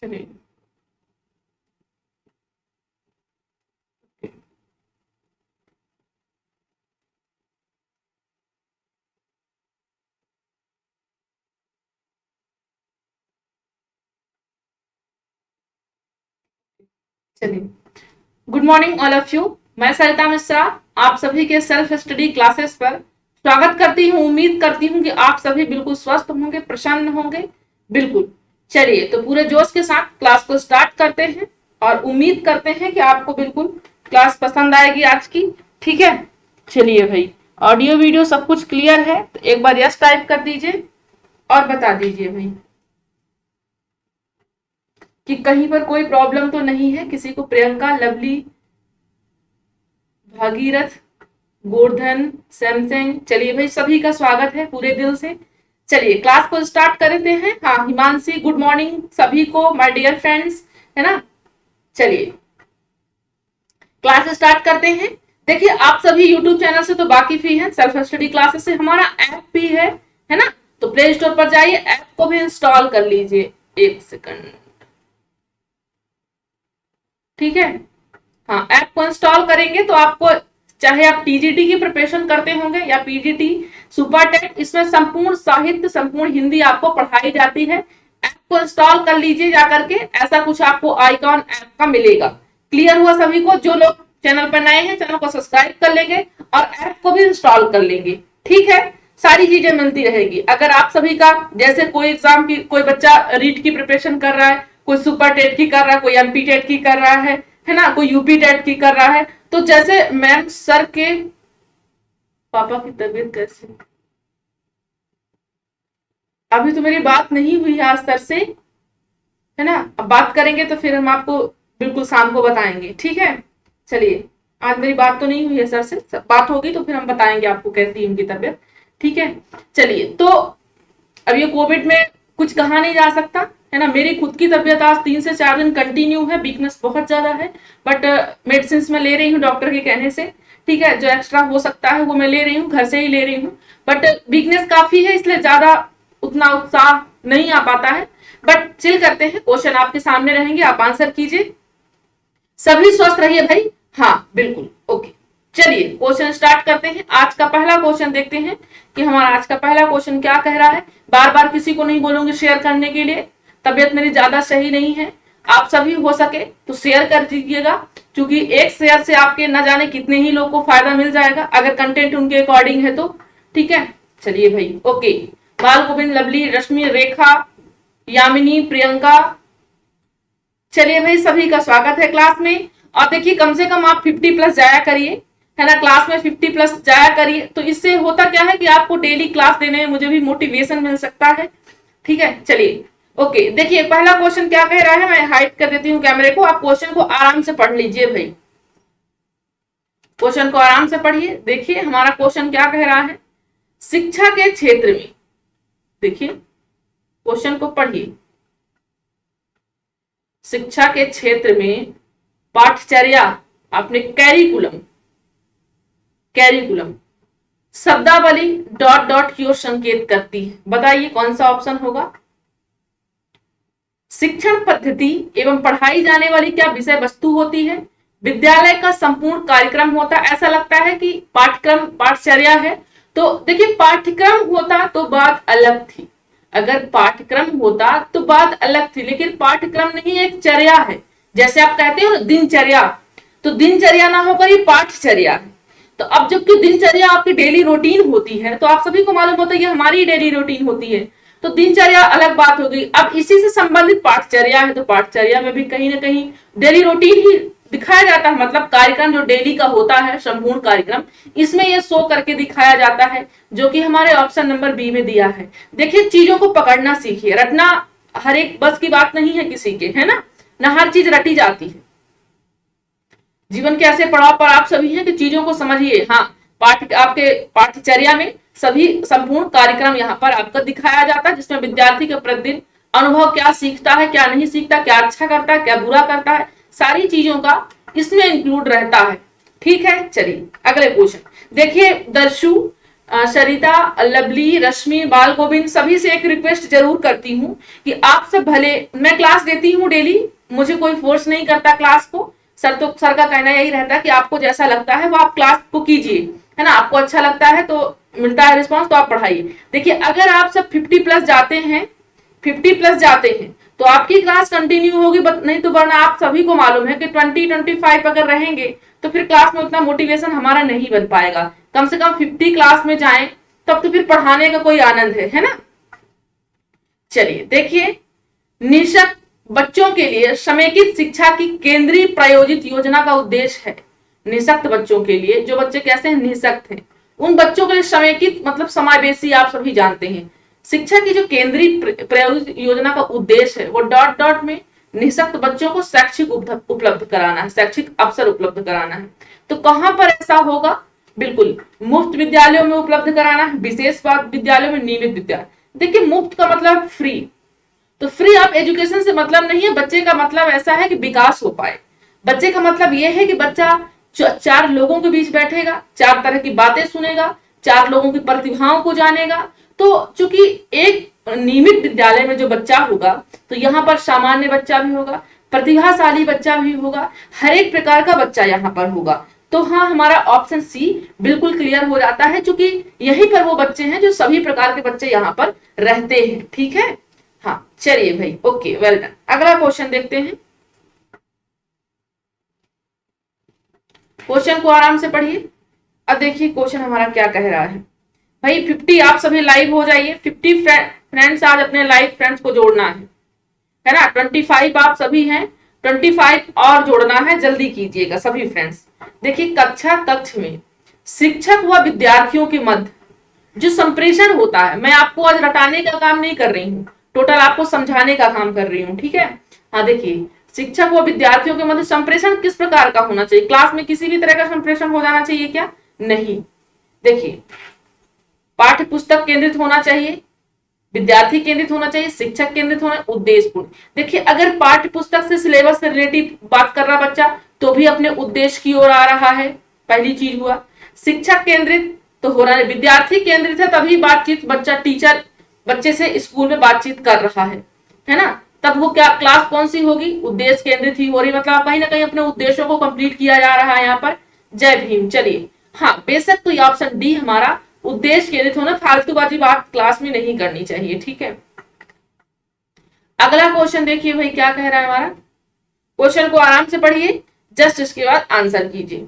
चलिए चलिए good morning all of you. मैं सरिता मिश्रा आप सभी के सेल्फ स्टडी क्लासेस पर स्वागत करती हूँ। उम्मीद करती हूँ कि आप सभी बिल्कुल स्वस्थ होंगे, प्रसन्न होंगे। बिल्कुल चलिए तो पूरे जोश के साथ क्लास को स्टार्ट करते हैं और उम्मीद करते हैं कि आपको बिल्कुल क्लास पसंद आएगी आज की। ठीक है, चलिए भाई, ऑडियो वीडियो सब कुछ क्लियर है तो एक बार यस टाइप कर दीजिए और बता दीजिए भाई कि कहीं पर कोई प्रॉब्लम तो नहीं है। किसी को प्रियंका, लवली, भागीरथ, गोवर्धन, सैमसंग, चलिए भाई सभी का स्वागत है पूरे दिल से। चलिए क्लास को स्टार्ट करते हैं। हाँ हिमांशी, गुड मॉर्निंग सभी को माय डियर फ्रेंड्स, है ना। चलिए क्लास स्टार्ट करते हैं। देखिए आप सभी यूट्यूब चैनल से तो वाकिफ ही हैं, सेल्फ स्टडी क्लासेस से हमारा ऐप भी है ना। तो प्ले स्टोर पर जाइए, ऐप को भी इंस्टॉल कर लीजिए। एक सेकंड, ठीक है। हाँ ऐप को इंस्टॉल करेंगे तो आपको, चाहे आप टीजीटी की प्रिपरेशन करते होंगे या पीजीटी, सुपर टेट, इसमें संपूर्ण साहित्य, संपूर्ण हिंदी आपको पढ़ाई जाती है। ऐप को इंस्टॉल कर लीजिए जाकर के, ऐसा कुछ आपको आइकॉन ऐप का मिलेगा। क्लियर हुआ सभी को? जो लोग चैनल पर नए हैं चैनल को सब्सक्राइब कर लेंगे और ऐप को भी इंस्टॉल कर लेंगे। ठीक है, सारी चीजें मिलती रहेगी। अगर आप सभी का जैसे कोई एग्जाम की, कोई बच्चा रीट की प्रिपरेशन कर रहा है, कोई सुपर टेट की कर रहा है, कोई एमपी टेट की कर रहा है ना, कोई यूपी टेट की कर रहा है, तो जैसे मैम सर के पापा की तबीयत कैसी, अभी तो मेरी बात नहीं हुई है आज सर से, है ना। अब बात करेंगे तो फिर हम आपको बिल्कुल शाम को बताएंगे। ठीक है, चलिए आज मेरी बात तो नहीं हुई है सर से, बात होगी तो फिर हम बताएंगे आपको कैसी है उनकी तबीयत। ठीक है, चलिए तो अब ये कोविड में कुछ कहा नहीं जा सकता, है ना। मेरी खुद की तबीयत आज 3 से 4 दिन कंटिन्यू है, वीकनेस बहुत ज्यादा है, बट मेडिसिन में ले रही हूँ डॉक्टर के कहने से। ठीक है, जो एक्स्ट्रा हो सकता है वो मैं ले रही हूँ, घर से ही ले रही हूँ, बट वीकनेस काफी है इसलिए ज्यादा उतना उत्साह नहीं आ पाता है। बट चिल करते हैं, क्वेश्चन आपके सामने रहेंगे, आप आंसर कीजिए। सभी स्वस्थ रहिए भाई। हाँ बिल्कुल, ओके। चलिए क्वेश्चन स्टार्ट करते हैं। आज का पहला क्वेश्चन देखते हैं कि हमारा आज का पहला क्वेश्चन क्या कह रहा है। बार बार किसी को नहीं बोलूंगी शेयर करने के लिए, तबीयत मेरी ज्यादा सही नहीं है। आप सभी हो सके तो शेयर कर दीजिएगा, क्योंकि एक शेयर से आपके न जाने कितने ही लोगों को फायदा मिल जाएगा, अगर कंटेंट उनके अकॉर्डिंग है तो। ठीक है, चलिए भाई, ओके। बाल गोविंद, लवली, रश्मि, रेखा, यामिनी, प्रियंका, चलिए भाई सभी का स्वागत है क्लास में। और देखिए कम से कम आप 50 प्लस जाया करिए, है ना, क्लास में 50 प्लस जाया करिए। तो इससे होता क्या है कि आपको डेली क्लास देने में मुझे भी मोटिवेशन मिल सकता है। ठीक है, चलिए ओके। देखिए पहला क्वेश्चन क्या कह रहा है, मैं हाइड कर देती हूँ कैमरे को, आप क्वेश्चन को आराम से पढ़ लीजिए भाई, क्वेश्चन को आराम से पढ़िए। देखिए हमारा क्वेश्चन क्या कह रहा है, शिक्षा के क्षेत्र में, देखिए क्वेश्चन को पढ़िए। शिक्षा के क्षेत्र में पाठचर्या, आपने कैरिकुलम, कैरिकुलम शब्दावली डॉट डॉट की ओर संकेत करती है। बताइए कौन सा ऑप्शन होगा। शिक्षण पद्धति एवं पढ़ाई जाने वाली क्या विषय वस्तु होती है। विद्यालय का संपूर्ण कार्यक्रम होता है। ऐसा लगता है कि पाठ्यक्रम पाठचर्या है, तो देखिए पाठ्यक्रम होता तो बात अलग थी, अगर पाठ्यक्रम होता तो बात अलग थी, लेकिन पाठ्यक्रम नहीं, एक चर्या है। जैसे आप कहते हो दिनचर्या, तो दिनचर्या ना होकर ये पाठचर्या है। तो अब जबकि दिनचर्या आपकी डेली रूटीन होती है, तो आप सभी को मालूम होता है ये हमारी डेली रूटीन होती है, तो दिनचर्या अलग बात हो गई। अब इसी से संबंधित पाठचर्या है, तो पाठचर्या में भी कहीं ना कहीं डेली रूटीन ही दिखाया जाता है, मतलब कार्यक्रम जो डेली का होता है, संपूर्ण कार्यक्रम, इसमें ये शो करके दिखाया जाता है, जो कि हमारे ऑप्शन नंबर बी में दिया है। देखिए चीजों को पकड़ना सीखिए, रटना हर एक बस की बात नहीं है किसी के, है ना हर चीज रटी जाती है। जीवन के ऐसे पड़ाव पर आप सभी हैं कि चीजों को समझिए। हाँ आपके पाठ्यचर्या में सभी संपूर्ण कार्यक्रम यहाँ पर आपको दिखाया जाता है, जिसमें विद्यार्थी के प्रतिदिन अनुभव क्या सीखता है, क्या नहीं सीखता, क्या अच्छा करता है, क्या बुरा करता है, सारी चीजों का इसमें इंक्लूड रहता है। ठीक है, चलिए अगले क्वेश्चन देखिए। दर्शु सरिता, लवली, रश्मि, बाल गोविंद सभी से एक रिक्वेस्ट जरूर करती हूँ कि आप सब भले, मैं क्लास देती हूँ डेली, मुझे कोई फोर्स नहीं करता क्लास को, सर का कहना यही रहता है कि आपको जैसा लगता है वो आप क्लास को कीजिए, है ना, आपको अच्छा लगता है तो मिलता है रिस्पॉन्स तो आप पढ़ाइए। देखिए अगर आप सब 50 प्लस जाते हैं, 50 प्लस जाते हैं तो आपकी क्लास कंटिन्यू होगी, नहीं तो वरना आप सभी को मालूम है कि 20-25 अगर रहेंगे तो फिर क्लास में उतना मोटिवेशन हमारा नहीं बन पाएगा। कम से कम 50 क्लास में जाएं तब तो फिर पढ़ाने का कोई आनंद है ना। चलिए देखिए, निःशक्त बच्चों के लिए समेकित शिक्षा की केंद्रीय प्रायोजित योजना का उद्देश्य है, निःशक्त बच्चों के लिए, जो बच्चे कैसे हैं, निःशक्त हैं, उन बच्चों के लिए समेकित मतलब समावेशी, आप सभी जानते हैं, शिक्षा की जो केंद्रीय प्रायोजित योजना का उद्देश्य है वो डॉट डॉट में निःशक्त बच्चों को शैक्षिक उपलब्ध कराना है, शैक्षिक अवसर उपलब्ध कराना है। तो कहां पर ऐसा होगा, बिल्कुल मुफ्त विद्यालयों में उपलब्ध कराना है, विशेष विद्यालयों में, नियमित विद्यालय। देखिए मुफ्त का मतलब फ्री, तो फ्री ऑफ एजुकेशन से मतलब नहीं है, बच्चे का मतलब ऐसा है कि विकास हो पाए, बच्चे का मतलब यह है कि बच्चा चार लोगों के बीच बैठेगा, चार तरह की बातें सुनेगा, चार लोगों की प्रतिभाओं को जानेगा। तो चूंकि एक नियमित विद्यालय में जो बच्चा होगा तो यहाँ पर सामान्य बच्चा भी होगा, प्रतिभाशाली बच्चा भी होगा, हर एक प्रकार का बच्चा यहाँ पर होगा। तो हाँ, हमारा ऑप्शन सी बिल्कुल क्लियर हो जाता है, क्योंकि यहीं पर वो बच्चे हैं जो सभी प्रकार के बच्चे यहाँ पर रहते हैं। ठीक है, हाँ चलिए भाई, ओके, वेल डन। अगला क्वेश्चन देखते हैं, क्वेश्चन को आराम से पढ़िए। अब देखिए क्वेश्चन हमारा क्या कह रहा है भाई। 50 आप सभी लाइव हो जाइए, 50 फ्रेंड्स आज अपने लाइव फ्रेंड्स को जोड़ना है ना। 25 आप सभी हैं, 25 और जोड़ना है, जल्दी कीजिएगा सभी फ्रेंड्स। देखिए कक्षा कक्ष में शिक्षक व विद्यार्थियों के मध्य जो संप्रेषण होता है, मैं आपको आज रटाने का काम नहीं कर रही हूँ, टोटल आपको समझाने का काम कर रही हूँ। ठीक है, हाँ देखिए, शिक्षक व विद्यार्थियों के मध्य संप्रेषण किस प्रकार का होना चाहिए, क्लास में किसी भी तरह का संप्रेषण हो जाना चाहिए क्या, नहीं। देखिए पाठ्य पुस्तक केंद्रित होना चाहिए, विद्यार्थी केंद्रित होना चाहिए, शिक्षक केंद्रित होना, उद्देश्यपूर्ण। देखिए अगर पाठ्य पुस्तक से सिलेबस से रिलेटिव बात कर रहा बच्चा तो भी अपने उद्देश्य की ओर आ रहा है, पहली चीज हुआ। शिक्षक केंद्रित तो हो रहा है, विद्यार्थी केंद्रित है तभी बातचीत, बच्चा टीचर बच्चे से स्कूल में बातचीत कर रहा है ना, तब वो क्या क्लास कौन सी होगी, उद्देश्य केंद्रित ही हो रही, मतलब कहीं ना कहीं अपने उद्देश्यों को कंप्लीट किया जा रहा है यहाँ पर। जय भीम। चलिए हाँ, बेशक तो ये ऑप्शन डी हमारा उद्देश्य केंद्रित होना, फालतूबाजी बात क्लास में नहीं करनी चाहिए। ठीक है, अगला क्वेश्चन देखिए भाई क्या कह रहा है हमारा, क्वेश्चन को आराम से पढ़िए, जस्ट इसके बाद आंसर कीजिए।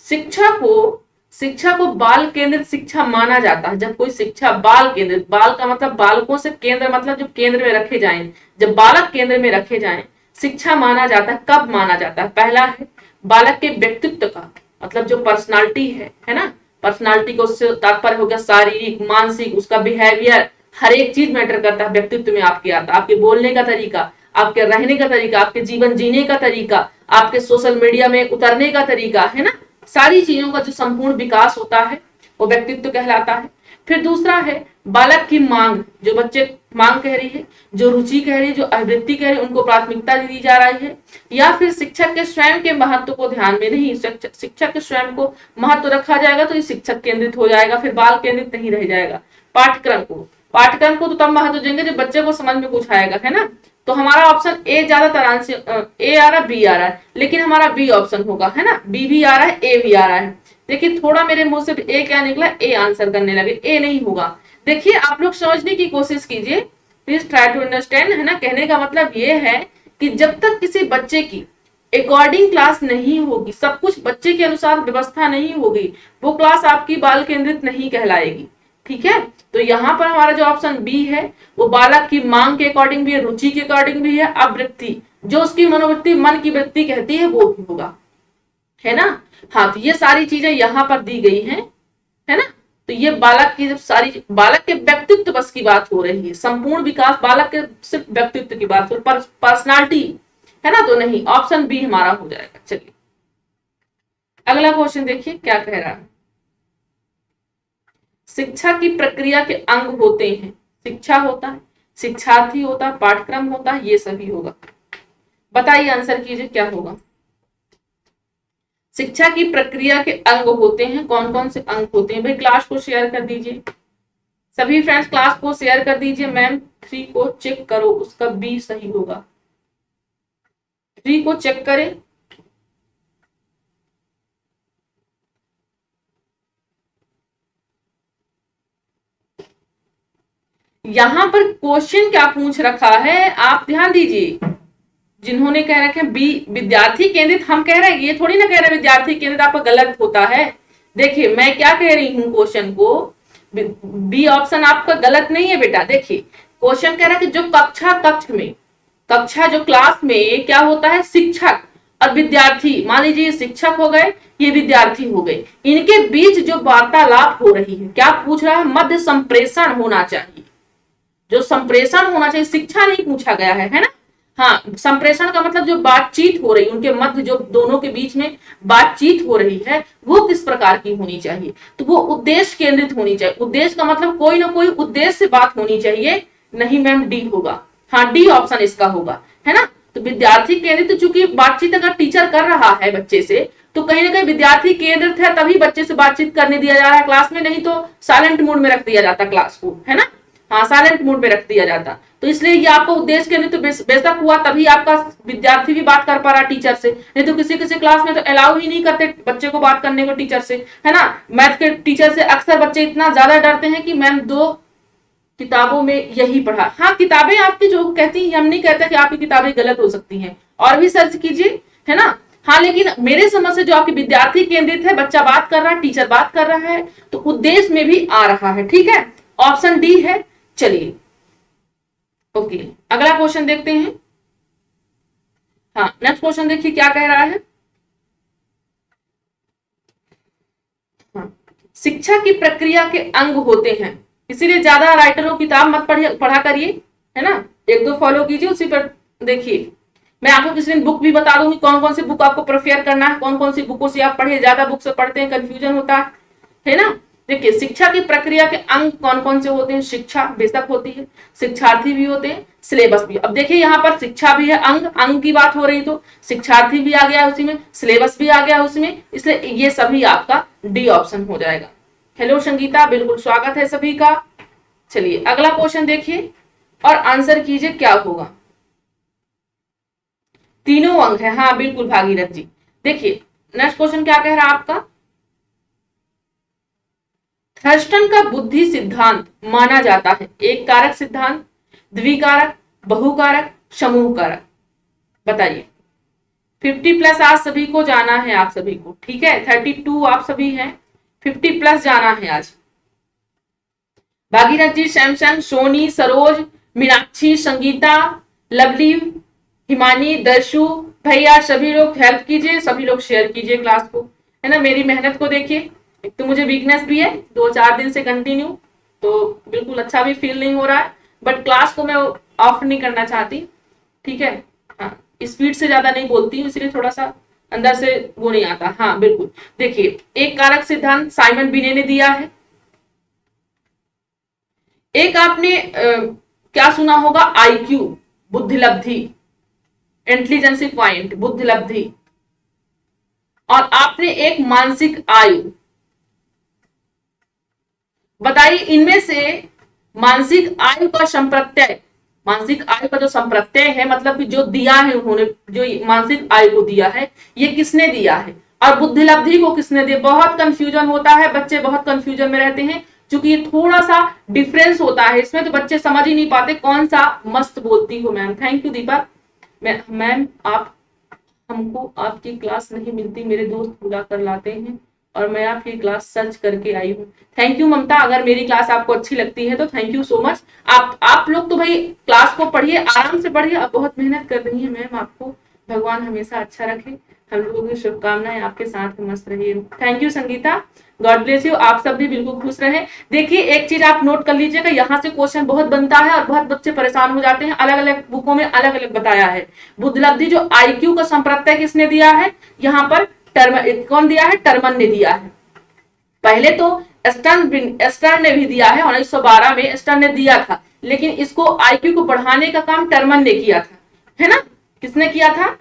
शिक्षा को बाल केंद्रित शिक्षा माना जाता है जब कोई शिक्षा बाल केंद्रित, बाल का मतलब बालकों से, केंद्र मतलब जो केंद्र में रखे जाएं, जब बालक केंद्र में रखे जाएं शिक्षा माना जाता है। कब माना जाता है, पहला है बालक के व्यक्तित्व का, मतलब जो पर्सनालिटी है ना, पर्सनालिटी को उससे तात्पर्य हो गया शारीरिक, मानसिक, उसका बिहेवियर, हर एक चीज मैटर करता है व्यक्तित्व में आपके आता, आपके बोलने का तरीका, आपके रहने का तरीका, आपके जीवन जीने का तरीका, आपके सोशल मीडिया में उतरने का तरीका, है ना, सारी चीजों का जो संपूर्ण विकास होता है वो व्यक्तित्व कहलाता है। फिर दूसरा है बालक की मांग, जो बच्चे मांग कह रही है, जो रुचि कह रही है, जो अभिवृत्ति कह रही है, उनको प्राथमिकता दी जा रही है। या फिर शिक्षक के स्वयं के महत्व को ध्यान में नहीं, शिक्षक के स्वयं को महत्व रखा जाएगा तो ये शिक्षक केंद्रित हो जाएगा, फिर बाल केंद्रित नहीं रह जाएगा। पाठ्यक्रम को तो तब महत्व देंगे जब बच्चे को समझ में कुछ आएगा, है ना। तो हमारा ऑप्शन ए ज्यादातर आंसर, ए आ रहा है, बी आ रहा है, लेकिन हमारा बी ऑप्शन होगा, है ना, बी भी आ रहा है, ए भी आ रहा है। देखिए थोड़ा मेरे मुंह से ए क्या निकला, ए आंसर करने लगे, ए नहीं होगा। देखिए आप लोग समझने की कोशिश कीजिए, प्लीज ट्राई टू अंडरस्टैंड, है ना। कहने का मतलब ये है कि जब तक किसी बच्चे की अकॉर्डिंग क्लास नहीं होगी, सब कुछ बच्चे के अनुसार व्यवस्था नहीं होगी, वो क्लास आपकी बाल केंद्रित नहीं कहलाएगी। ठीक है, तो यहाँ पर हमारा जो ऑप्शन बी है वो बालक की मांग के अकॉर्डिंग भी है, रुचि के अकॉर्डिंग भी है, अवृत्ति जो उसकी मनोवृत्ति, मन की वृत्ति कहती है वो भी होगा, है ना। हाँ, तो ये सारी चीजें यहाँ पर दी गई हैं, है ना। तो ये बालक की जब सारी, बालक के व्यक्तित्व बस की बात हो रही है, संपूर्ण विकास बालक के सिर्फ व्यक्तित्व की बात हो, पर्सनालिटी, है ना, तो नहीं, ऑप्शन बी हमारा हो जाएगा। चलिए अगला क्वेश्चन देखिए क्या कह रहा है। शिक्षा की प्रक्रिया के अंग होते हैं, शिक्षा होता है, शिक्षार्थी होता है, पाठ्यक्रम होता है, ये सभी होगा। बताइए आंसर कीजिए क्या होगा। शिक्षा की प्रक्रिया के अंग होते हैं, कौन कौन से अंग होते हैं भाई? क्लास को शेयर कर दीजिए सभी फ्रेंड्स, क्लास को शेयर कर दीजिए। मैम 3 को चेक करो, उसका बी सही होगा। 3 को चेक करें। यहां पर क्वेश्चन क्या पूछ रखा है आप ध्यान दीजिए। जिन्होंने कह रखे बी विद्यार्थी केंद्रित, हम कह रहे हैं ये थोड़ी ना कह रहे विद्यार्थी केंद्रित आपका गलत होता है। देखिए मैं क्या कह रही हूं, क्वेश्चन को बी ऑप्शन आपका गलत नहीं है बेटा। देखिए क्वेश्चन कह रहा है कि जो कक्ष में, कक्षा जो क्लास में क्या होता है, शिक्षक और विद्यार्थी, मान लीजिए शिक्षक हो गए, ये विद्यार्थी हो गए, इनके बीच जो वार्तालाप हो रही है, क्या पूछ रहा है, मध्य संप्रेषण होना चाहिए। जो संप्रेषण होना चाहिए, शिक्षा नहीं पूछा गया है ना। हाँ, संप्रेषण का मतलब जो बातचीत हो रही, उनके मध्य जो दोनों के बीच में बातचीत हो रही है वो किस प्रकार की होनी चाहिए, तो वो उद्देश्य केंद्रित होनी चाहिए। उद्देश्य का मतलब कोई ना कोई उद्देश्य से बात होनी चाहिए। नहीं मैम डी होगा, हाँ डी ऑप्शन इसका होगा, है ना। तो विद्यार्थी केंद्रित, चूंकि बातचीत अगर टीचर कर रहा है बच्चे से, तो कहीं ना कहीं विद्यार्थी केंद्रित है, तभी बच्चे से बातचीत करने दिया जा रहा है क्लास में, नहीं तो साइलेंट मोड में रख दिया जाता क्लास को, है ना। हाँ साइलेंट मोड में रख दिया जाता। तो इसलिए ये आपका उद्देश्य के लिए तो बेशक हुआ, तभी आपका विद्यार्थी भी बात कर पा रहा टीचर से, नहीं तो किसी किसी क्लास में तो अलाउ ही नहीं करते बच्चे को बात करने को टीचर से, है ना। मैथ के टीचर से अक्सर बच्चे इतना ज्यादा डरते हैं कि मैम 2 किताबों में यही पढ़ा। हाँ किताबें आपकी जो कहती हैं, हम नहीं कहते कि आपकी किताबें गलत हो सकती हैं, और भी सर्च कीजिए, है ना। हाँ लेकिन मेरे समझ से जो आपकी विद्यार्थी केंद्रित है, बच्चा बात कर रहा है, टीचर बात कर रहा है, तो उद्देश्य में भी आ रहा है, ठीक है। ऑप्शन डी है। चलिए ओके, अगला क्वेश्चन देखते हैं। हाँ नेक्स्ट क्वेश्चन देखिए क्या कह रहा है। हाँ, शिक्षा की प्रक्रिया के अंग होते हैं, इसीलिए ज्यादा राइटरों की किताब मत पढ़ा करिए, है ना। 1-2 फॉलो कीजिए, उसी पर देखिए। मैं आपको किसी दिन बुक भी बता दूंगी, कौन कौन सी बुक आपको प्रेफर करना है, कौन कौन सी बुकों से आप पढ़े, ज्यादा बुक से पढ़ते हैं कंफ्यूजन होता है ना। देखिए शिक्षा की प्रक्रिया के अंग कौन कौन से होते हैं, शिक्षा बेशक होती है, शिक्षार्थी भी होते हैं, सिलेबस भी। अब देखिए यहाँ पर शिक्षा भी है, अंग की बात हो रही, तो शिक्षार्थी भी आ गया उसी में, सिलेबस भी आ गया उसमें, इसलिए ये सभी आपका डी ऑप्शन हो जाएगा। हेलो संगीता, बिल्कुल स्वागत है सभी का। चलिए अगला क्वेश्चन देखिए और आंसर कीजिए क्या होगा। तीनों अंग है, हाँ बिल्कुल भागीरथ जी। देखिए नेक्स्ट क्वेश्चन क्या कह रहा है आपका, थर्स्टन का बुद्धि सिद्धांत माना जाता है एक कारक सिद्धांत, द्विकारक, बहुकारक, समूह कारक, बताइए। 50+ आज सभी को जाना है, आप सभी को, ठीक है। 32 आप सभी हैं, 50+ जाना है आज। भागीरथ जी, सैमसंग, सोनी, सरोज, मीनाक्षी, संगीता, लवली, हिमानी, दर्शु, भैया, सभी लोग हेल्प कीजिए, सभी लोग शेयर कीजिए क्लास को, है ना। मेरी मेहनत को देखिए, एक तो मुझे वीकनेस भी है 2-4 दिन से कंटिन्यू, तो बिल्कुल अच्छा भी फील नहीं हो रहा है, बट क्लास को मैं ऑफ नहीं करना चाहती, ठीक है। हाँ स्पीड से ज्यादा नहीं बोलती हूँ, इसलिए थोड़ा सा अंदर से वो नहीं आता। हाँ बिल्कुल, देखिए एक कारक सिद्धांत साइमन बिने ने दिया है। एक आपने क्या सुना होगा, IQ, बुद्धिलब्धि, इंटेलिजेंसी पॉइंट, बुद्धिलब्धि, और आपने एक मानसिक आयु। बताइए इनमें से मानसिक आयु का संप्रत्यय, मानसिक आयु का जो संप्रत्यय है, मतलब कि जो दिया है उन्होंने, जो मानसिक आयु को दिया है, ये किसने दिया है, और बुद्धिलब्धि को किसने दिया। बहुत कंफ्यूजन होता है, बच्चे बहुत कंफ्यूजन में रहते हैं, क्योंकि ये थोड़ा सा डिफरेंस होता है इसमें, तो बच्चे समझ ही नहीं पाते कौन सा। मस्त बोलती हो ma'am, thank you Deepak. Ma'am आप हमको आपकी क्लास नहीं मिलती, मेरे दोस्त बुला कर लाते हैं और मैं आपकी क्लास सर्च करके आई हूँ। थैंक यू ममता, अगर मेरी क्लास आपको अच्छी लगती है तो थैंक यू सो मच। आप लोग तो भाई क्लास को पढ़िए, आराम से पढ़िए, आप बहुत मेहनत कर रही है मैम, आपको भगवान हमेशा अच्छा रखे, हम लोगों की शुभकामनाएं आपके साथ मस्त रहिए। Thank you Sangeeta, God bless you, आप सब भी बिल्कुल खुश रहे। देखिए एक चीज आप नोट कर लीजिएगा, यहाँ से क्वेश्चन बहुत बनता है और बहुत बच्चे परेशान हो जाते हैं, अलग अलग बुकों में अलग अलग बताया है। बुद्धिलब्धि जो IQ का संप्रत्यय किसने दिया है, यहाँ पर कौन दिया है, टर्मन ने दिया है। पहले तो एस्टर्न ने भी दिया है, 1912 में एस्टर्न ने दिया था, लेकिन इसको IQ को बढ़ाने का काम टर्मन ने किया था, है ना। किसने किया था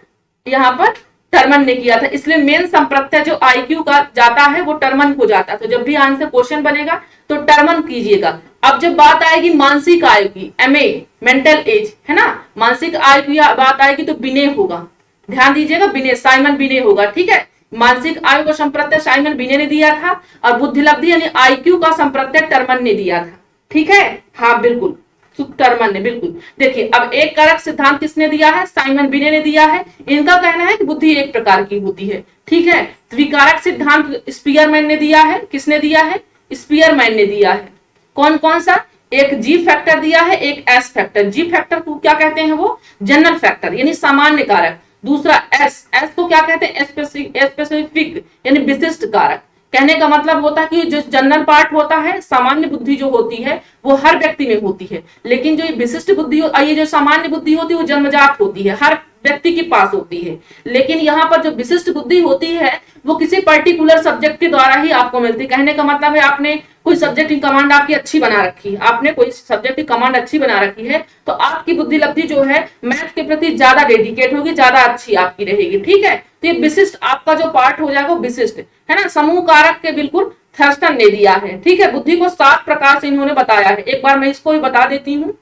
यहाँ पर, टर्मन ने किया था, इसलिए मेन संप्रत्यय जो आईक्यू का जाता है वो टर्मन को जाता है। तो जब भी आंसर क्वेश्चन बनेगा तो टर्मन कीजिएगा। अब जब बात आएगी मानसिक आयु की, एमए मेंटल एज, है ना, मानसिक आयु की बात आएगी तो बिने होगा, ध्यान दीजिएगा, बिने, साइमन बिने होगा, ठीक है। मानसिक आयु का संप्रत्यय साइमन बिने ने दिया था और बुद्धिलब्धि यानी आईक्यू का संप्रत्यय टर्मन ने दिया था, ठीक है। हाँ बिल्कुल, टर्मन ने, बिल्कुल। देखिए अब एक कारक सिद्धांत किसने दिया है, साइमन बिने ने दिया है। इनका कहना है कि बुद्धि एक प्रकार की होती है, ठीक है। द्विकारक सिद्धांत स्पीयरमैन ने दिया है, किसने दिया है, स्पीयरमैन ने दिया है। कौन कौन सा, एक जी फैक्टर दिया है, एक एस फैक्टर। जी फैक्टर को क्या कहते हैं, वो जनरल फैक्टर यानी सामान्य कारक। दूसरा एस, एस को क्या कहते हैं, स्पेसिफिक यानी विशिष्ट कारक। कहने का मतलब होता है कि जो जनरल पार्ट होता है, सामान्य बुद्धि जो होती है वो हर व्यक्ति में होती है, लेकिन जो विशिष्ट बुद्धि, ये जो सामान्य बुद्धि होती है वो जन्मजात होती है, हर व्यक्ति के पास होती है। लेकिन यहाँ पर जो विशिष्ट बुद्धि होती है वो किसी पर्टिकुलर सब्जेक्ट के द्वारा ही आपको मिलती है। कहने का मतलब है आपने कोई सब्जेक्ट की कमांड आपकी अच्छी बना रखी है, आपने कोई सब्जेक्ट की कमांड अच्छी बना रखी है, तो आपकी बुद्धि लब्धि जो है मैथ के प्रति ज्यादा डेडिकेट होगी, ज्यादा अच्छी आपकी रहेगी, ठीक है। तो ये विशिष्ट आपका जो पार्ट हो जाएगा वो विशिष्ट है ना, समूह कारक के बिल्कुल थर्स्टन ने दिया है, ठीक है। बुद्धि को 7 प्रकार से इन्होंने बताया है। एक बार मैं इसको भी बता देती हूँ,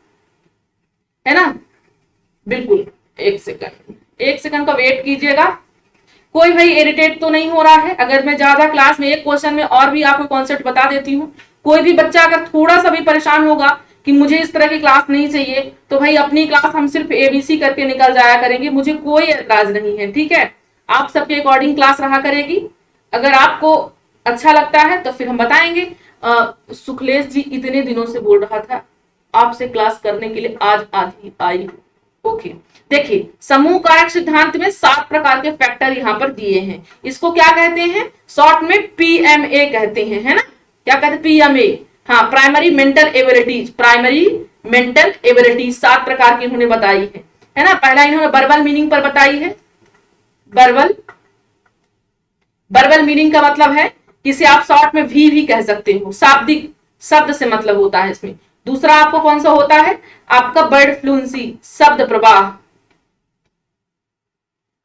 है ना, बिल्कुल। एक सेकंड का वेट कीजिएगा। कोई भाई इरिटेट तो नहीं हो रहा है अगर मैं ज्यादा क्लास में एक क्वेश्चन में और भी आपको कॉन्सेप्ट बता देती हूँ? कोई भी बच्चा अगर थोड़ा सा भी परेशान होगा कि मुझे इस तरह की क्लास नहीं चाहिए, तो भाई अपनी क्लास हम सिर्फ एबीसी करके निकल जाया करेंगे, मुझे कोई एतराज नहीं है, ठीक है। आप सबके अकॉर्डिंग क्लास रहा करेगी। अगर आपको अच्छा लगता है तो फिर हम बताएंगे। सुखलेश जी इतने दिनों से बोल रहा था आपसे क्लास करने के लिए, आज आधी आई। ओके, देखिए समूह कारक सिद्धांत में 7 प्रकार के फैक्टर यहाँ पर दिए हैं। इसको क्या कहते हैं, शॉर्ट में पीएमए कहते हैं, है ना, क्या कहते हैं, पीएमए। हाँ, primary mental abilities, primary mental abilities 7 प्रकार की इन्होंने बताई है ना। पहला इन्होंने वर्बल मीनिंग पर बताई है। वर्बल मीनिंग का मतलब है, किसे आप शॉर्ट में भी कह सकते हो, शाब्दिक शब्द से मतलब होता है इसमें। दूसरा आपको कौन सा होता है, आपका वर्ड फ्लुएंसी, शब्द प्रवाह,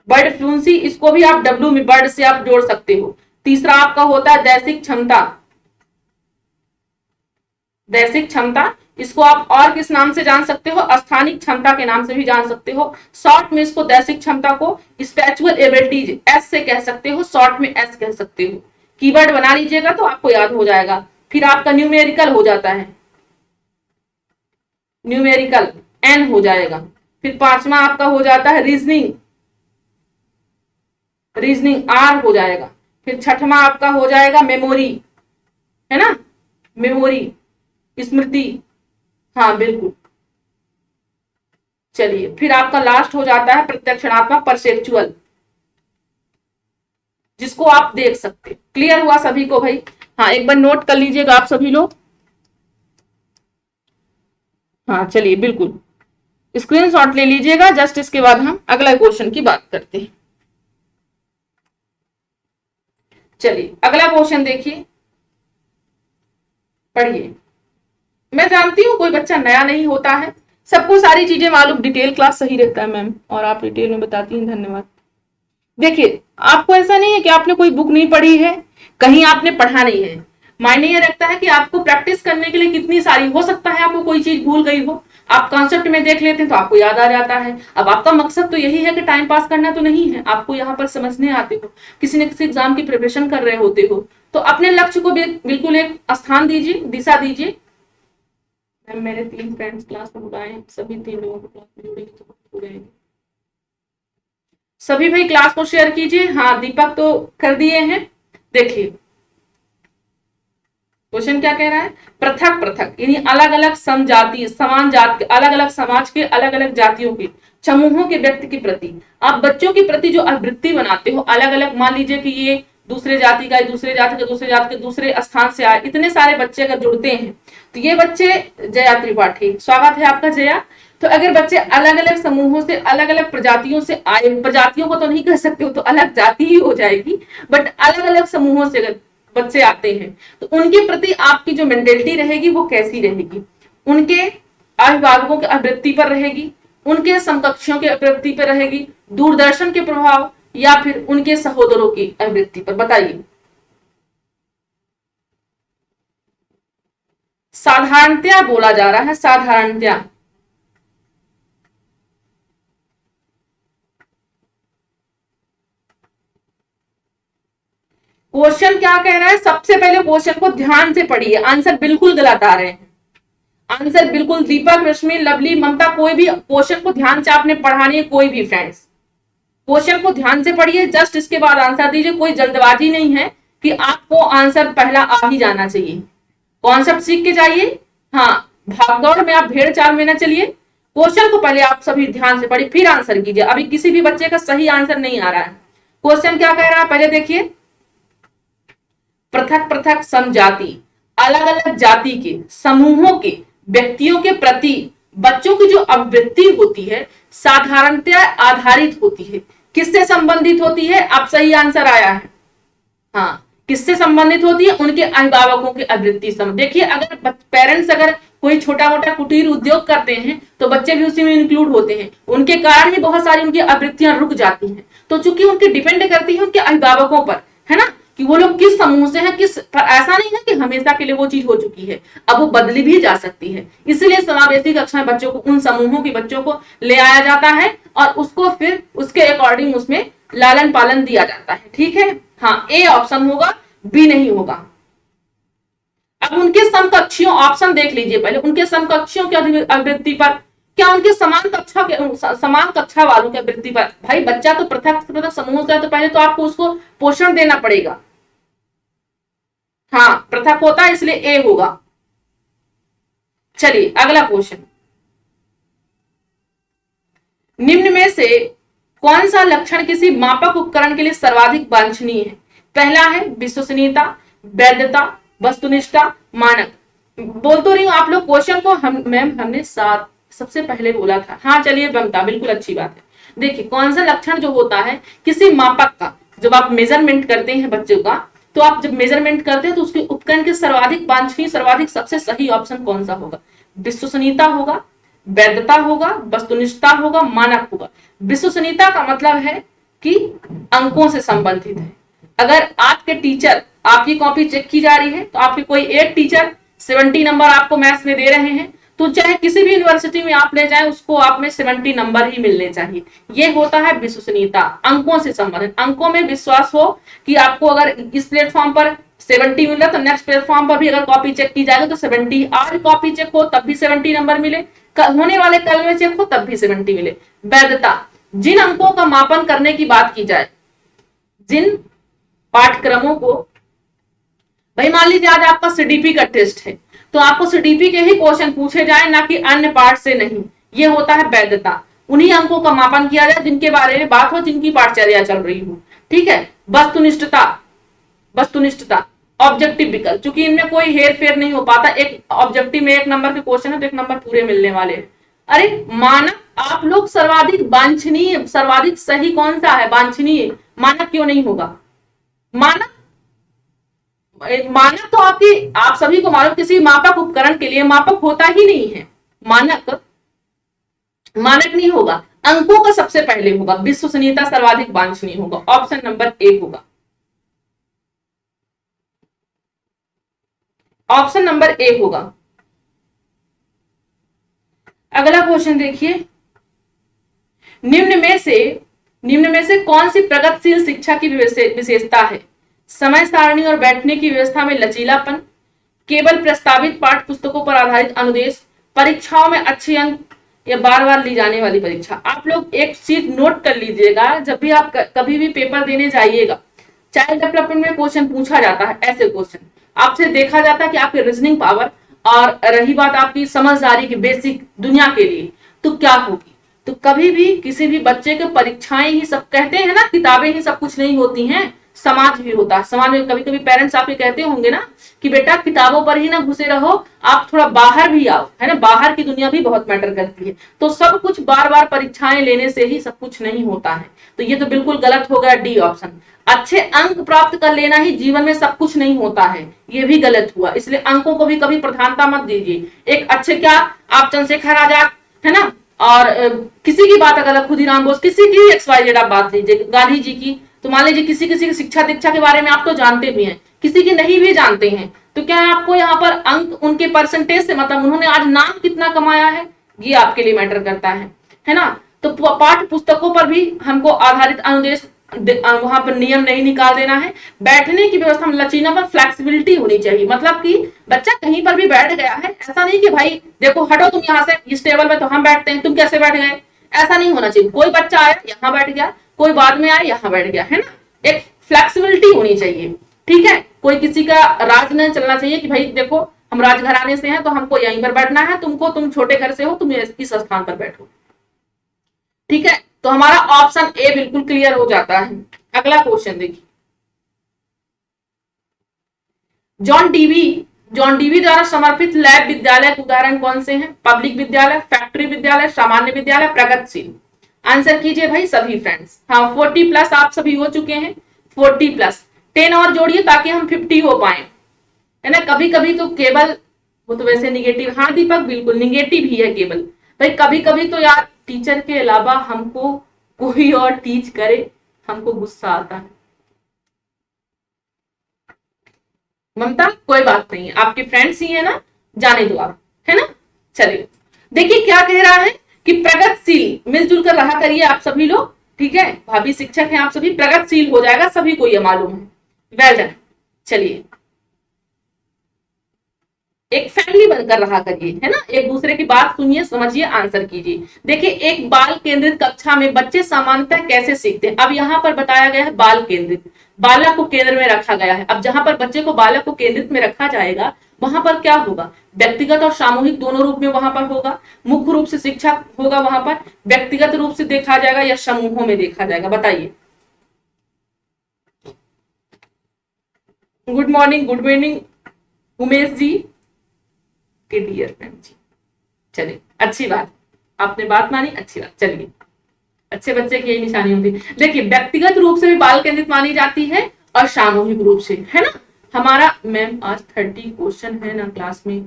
वर्ड फ्लुएंसी, इसको भी आप डब्ल्यू में वर्ड से आप जोड़ सकते हो। तीसरा आपका होता है दैसिक क्षमता, दैसिक क्षमता, इसको आप और किस नाम से जान सकते हो, स्थानिक क्षमता के नाम से भी जान सकते हो। शॉर्ट में इसको दैसिक क्षमता को स्पिरिचुअल एबिलिटीज एस से कह सकते हो, शॉर्ट में एस कह सकते हो। कीवर्ड बना लीजिएगा तो आपको याद हो जाएगा। फिर आपका न्यूमेरिकल हो जाता है, न्यूमेरिकल एन हो जाएगा। फिर 5वां आपका हो जाता है रीजनिंग, रीजनिंग आर हो जाएगा। फिर 6वां आपका हो जाएगा मेमोरी, है ना, मेमोरी, स्मृति, हाँ बिल्कुल। चलिए, फिर आपका लास्ट हो जाता है प्रत्यक्षणात्मक, परसेप्चुअल, जिसको आप देख सकते। क्लियर हुआ सभी को भाई? हाँ, एक बार नोट कर लीजिएगा आप सभी लोग। हाँ चलिए, बिल्कुल स्क्रीनशॉट ले लीजिएगा। जस्ट इसके बाद हम अगला क्वेश्चन की बात करते हैं। चलिए अगला क्वेश्चन देखिए, पढ़िए। मैं जानती हूँ कोई बच्चा नया नहीं होता है, सबको सारी चीजें मालूम, डिटेल क्लास सही रहता है मैम, और आप डिटेल में बताती हैं, धन्यवाद। देखिए, आपको ऐसा नहीं है कि आपने कोई बुक नहीं पढ़ी है, कहीं आपने पढ़ा नहीं है। मायने ये रखता है कि आपको प्रैक्टिस करने के लिए कितनी सारी, हो सकता है आपको कोई चीज भूल गई हो, आप कॉन्सेप्ट में देख लेते हैं तो आपको याद आ जाता है। अब आपका मकसद तो यही है कि टाइम पास करना तो नहीं है, आपको यहाँ पर समझने आते हो, किसी न किसी एग्जाम की प्रिपरेशन कर रहे होते हो, तो अपने लक्ष्य को बिल्कुल एक स्थान दीजिए, दिशा दीजिए। मेरे 3 फ्रेंड्स क्लास में बुलाए, सभी 3 लोगों को क्लास में जुड़ेंगे तो जुड़ेंगे। सभी भाई क्लास को शेयर कीजिए। हाँ, दीपक तो कर दिए हैं। देखिए क्वेश्चन क्या कह रहा है, पृथक पृथक यानी अलग अलग समजाति, समान जात के, अलग अलग समाज के, अलग अलग जातियों के, समूहों के व्यक्ति के प्रति आप बच्चों के प्रति जो आवृत्ति बनाते हो, अलग अलग, मान लीजिए कि ये दूसरे जाति का, दूसरे जाति का, दूसरे जाति के, दूसरे स्थान से आए, इतने सारे बच्चे अगर जुड़ते हैं तो ये बच्चे, जया त्रिपाठी स्वागत है आपका जया। तो अगर बच्चे अलग अलग समूहों से, अलग अलग प्रजातियों से आए, प्रजातियों को तो नहीं कह सकते हो, तो अलग जाति ही हो जाएगी, बट अलग अलग समूहों से अगर बच्चे आते हैं तो उनके प्रति आपकी जो मेंटेलिटी रहेगी वो कैसी रहेगी, उनके अभिभावकों की आवृत्ति पर रहेगी, उनके समकक्षों के आवृत्ति पर रहेगी, दूरदर्शन के प्रभाव या फिर उनके सहोदरों की अभिवृत्ति पर? बताइए। साधारणतया बोला जा रहा है, साधारणतया। क्वेश्चन क्या कह रहा है? सबसे पहले क्वेश्चन को ध्यान से पढ़िए, आंसर बिल्कुल गलत आ रहे हैं। आंसर बिल्कुल, दीपक, रश्मि, लवली, ममता, कोई भी क्वेश्चन को ध्यान से आपने पढ़ानी है, कोई भी फ्रेंड्स क्वेश्चन को ध्यान से पढ़िए, जस्ट इसके बाद आंसर दीजिए। कोई जल्दबाजी नहीं है कि आपको आंसर पहला आ ही जाना चाहिए। कॉन्सेप्ट सीख के जाइए। हाँ, भागदौड़ में आप भेड़ चाल में न चलिए। क्वेश्चन को पहले आप सभी ध्यान से पढ़िए, फिर आंसर कीजिए। अभी किसी भी बच्चे का सही आंसर नहीं आ रहा है। क्वेश्चन क्या कह रहा है पहले देखिए। पृथक पृथक समजाति, अलग अलग जाति के समूहों के व्यक्तियों के प्रति बच्चों की जो अभिवृत्ति होती है साधारणतया आधारित होती है। किससे संबंधित होती है? अब सही आंसर आया है। हाँ, किससे संबंधित होती है? उनके अभिभावकों की अभिवृत्ति से। देखिए, अगर पेरेंट्स अगर कोई छोटा मोटा कुटीर उद्योग करते हैं तो बच्चे भी उसी में इंक्लूड होते हैं। उनके कारण ही बहुत सारी उनकी अभिवृत्तियां रुक जाती हैं। तो चूंकि उनकी डिपेंड करती है उनके अभिभावकों पर, है ना, कि वो लोग किस समूह से हैं, किस, ऐसा नहीं है कि हमेशा के लिए वो चीज हो चुकी है, अब वो बदली भी जा सकती है। इसलिए समावेशी कक्षा में बच्चों को, उन समूहों के बच्चों को ले आया जाता है और उसको फिर उसके अकॉर्डिंग उसमें लालन पालन दिया जाता है। ठीक है। हाँ, ए ऑप्शन होगा, बी नहीं होगा। अब उनके समकक्षियों, ऑप्शन देख लीजिए पहले, उनके समकक्षियों की अभिवृत्ति पर, क्या उनके समान कक्षा वालों की अभिवृत्ति पर? भाई, बच्चा तो पृथक पृथक समूह से है तो पहले तो आपको उसको पोषण देना पड़ेगा। हाँ, पृथक होता है, इसलिए ए होगा। चलिए अगला क्वेश्चन। निम्न में से कौन सा लक्षण किसी मापक उपकरण के लिए सर्वाधिक वांछनीय है? पहला है विश्वसनीयता, वैधता, वस्तुनिष्ठता, मानक। बोल तो रही हूं आप लोग क्वेश्चन को, हमने सबसे पहले बोला था। हाँ चलिए, बनता, बिल्कुल अच्छी बात है। देखिए, कौन सा लक्षण जो होता है किसी मापक का, जब आप मेजरमेंट करते हैं बच्चों का, तो आप जब मेजरमेंट करते हैं तो उसके उपकरण के सर्वाधिक वांछनीय, सर्वाधिक सबसे सही ऑप्शन कौन सा होगा? विश्वसनीयता होगा, वैधता होगा, वस्तुनिष्ठता होगा, मानक होगा। विश्वसनीयता का मतलब है कि अंकों से संबंधित है। अगर आपके टीचर, आपकी कॉपी चेक की जा रही है तो आपके कोई एक टीचर 70 नंबर आपको मैथ्स में दे रहे हैं, तो चाहे किसी भी यूनिवर्सिटी में आप ले जाएं, उसको आप में 70 नंबर ही मिलने चाहिए। ये होता है विश्वसनीयता, अंकों से संबंधित। अंकों में विश्वास हो कि आपको अगर इस प्लेटफॉर्म पर 70 मिल रहा तो नेक्स्ट प्लेटफॉर्म पर भी अगर कॉपी चेक की जाएगी तो 70, आज कॉपी चेक हो तब भी 70 नंबर मिले, होने वाले कल में चेक हो तब भी 70 मिले। वैधता, जिन अंकों का मापन करने की बात की जाए, जिन पाठ्यक्रमों को, भाई मान लीजिए आज आपका सीडीपी का टेस्ट है तो आपको सीडीपी के ही क्वेश्चन पूछे जाए, ना कि अन्य पार्ट से नहीं। ये होता है वैधता। उन्हीं अंकों का मापन किया जाए जिनके बारे में बात हो, जिनकी पाठचर्या चल रही हो। ठीक है। वस्तुनिष्ठता, वस्तुनिष्ठता, ऑब्जेक्टिव विकल्प, क्योंकि इनमें कोई हेर फेर नहीं हो पाता। एक ऑब्जेक्टिव में 1 नंबर के क्वेश्चन है तो 1 नंबर पूरे मिलने वाले हैं। अरे मानक, आप लोग सर्वाधिक वांछनीय, सर्वाधिक सही कौन सा है? वांछनीय। मानक क्यों नहीं होगा? मानक, मानक तो आप सभी को मालूम, किसी मापक उपकरण के लिए मापक होता ही नहीं है। मानक नहीं होगा, अंकों का सबसे पहले होगा। विश्वसनीयता सर्वाधिक वांछनीय होगा, ऑप्शन नंबर ए होगा। ऑप्शन नंबर ए होगा। अगला क्वेश्चन देखिए। निम्न में से कौन सी प्रगतिशील शिक्षा की विशेषता है? समय सारणी और बैठने की व्यवस्था में लचीलापन, केवल प्रस्तावित पाठ पुस्तकों पर आधारित अनुदेश, परीक्षाओं में अच्छे अंक, या बार बार ली जाने वाली परीक्षा। आप लोग एक चीज नोट कर लीजिएगा, जब भी आप कभी भी पेपर देने जाइएगा, चाइल्ड डेवलपमेंट में क्वेश्चन पूछा जाता है, ऐसे क्वेश्चन आपसे देखा जाता है कि आपकी रीजनिंग पावर और रही बात आपकी समझदारी की बेसिक दुनिया के लिए, तो क्या होगी। तो कभी भी किसी भी बच्चे के परीक्षाएं ही सब, कहते हैं ना किताबें ही सब कुछ नहीं होती हैं, समाज भी होता है। समाज में कभी कभी पेरेंट्स आपके कहते होंगे ना कि बेटा किताबों पर ही ना घुसे रहो, आप थोड़ा बाहर भी आओ, है ना, बाहर की दुनिया भी बहुत मैटर करती है। तो सब कुछ बार बार परीक्षाएं लेने से ही सब कुछ नहीं होता है। तो ये तो बिल्कुल गलत हो गया, डी ऑप्शन। अच्छे अंक प्राप्त कर लेना ही जीवन में सब कुछ नहीं होता है, ये भी गलत हुआ। इसलिए अंकों को भी कभी प्रधानता मत दीजिए। एक अच्छे, क्या आप चंद्रशेखर आजाद, है ना, और किसी की बात अगर खुदीराम बोस, किसी की XYZ आप बात लीजिए, गांधी जी की, तो मान लीजिए किसी किसी की शिक्षा दीक्षा के बारे में आप तो जानते भी हैं, किसी की नहीं भी जानते हैं, तो क्या आपको यहाँ पर अंक उनके परसेंटेज से मतलब उन्होंने आज नाम कितना कमाया है ये आपके लिए मैटर करता है ना। तो पाठ्य पुस्तकों पर भी हमको आधारित अनुदेश वहां पर नियम नहीं निकाल देना है। बैठने की व्यवस्था में लचीलापन, फ्लेक्सिबिलिटी होनी चाहिए, मतलब कि बच्चा कहीं पर भी बैठ गया है, ऐसा नहीं कि भाई देखो हटो तुम यहाँ से, इस टेबल पे तो हम बैठते हैं, तुम कैसे बैठ गए, ऐसा नहीं होना चाहिए। कोई बच्चा आया यहाँ बैठ गया, कोई बाद में आया यहाँ बैठ गया, है ना। एक फ्लेक्सिबिलिटी होनी चाहिए, ठीक है। कोई किसी का राज नहीं चलना चाहिए कि भाई देखो हम राजघराने से हैं तो हमको यहीं पर बैठना है, तुम छोटे घर से हो, तुम इस स्थान पर बैठो, ठीक है। तो हमारा ऑप्शन ए बिल्कुल क्लियर हो जाता है। अगला क्वेश्चन देखिए, जॉन डीवी द्वारा समर्पित लैब विद्यालय के उदाहरण कौन से हैं? पब्लिक विद्यालय, फैक्ट्री विद्यालय, सामान्य विद्यालय, प्रगतिशील। आंसर कीजिए भाई सभी फ्रेंड्स। हाँ 40+ आप सभी हो चुके हैं, 40+। 10 और जोड़िए ताकि हम 50 हो पाए, है ना। कभी कभी तो केवल वो तो वैसे निगेटिव, हाँ दीपक बिल्कुल निगेटिव ही है केवल भाई। कभी कभी तो यार टीचर के अलावा हमको कोई और टीच करे, हमको गुस्सा आता है। ममता कोई बात नहीं है, आपके फ्रेंड्स ही है ना, जाने दो आप, है ना। चलिए देखिए क्या कह रहा है कि प्रगतिशील, मिलजुल कर रहा करिए आप सभी लोग, ठीक है। भाभी शिक्षक हैं आप सभी, प्रगतिशील हो जाएगा, सभी को ये मालूम है। Well done. चलिए एक फैमिली बनकर रहा करिए, है ना, एक दूसरे की बात सुनिए, समझिए, आंसर कीजिए। देखिए एक बाल केंद्रित कक्षा में बच्चे सामान्यतः कैसे सीखते हैं? अब यहाँ पर बताया गया है बाल केंद्रित, बालक को केंद्र में रखा गया है। अब जहां पर बच्चे को बालक को केंद्रित में रखा जाएगा वहां पर क्या होगा? व्यक्तिगत और सामूहिक दोनों रूप में वहां पर होगा। मुख्य रूप से शिक्षा होगा वहां पर, व्यक्तिगत रूप से देखा जाएगा या समूहों में देखा जाएगा, बताइए। Good morning, good evening Umesh ji के डियर फ्रेंड जी। चलिए अच्छी बात, आपने बात मानी, अच्छी बात। चलिए अच्छे बच्चे की यही निशानी होती है। देखिए व्यक्तिगत रूप से भी बाल केंद्रित मानी जाती है और सामूहिक रूप से, है ना। हमारा मैम आज 30 क्वेश्चन है ना क्लास में,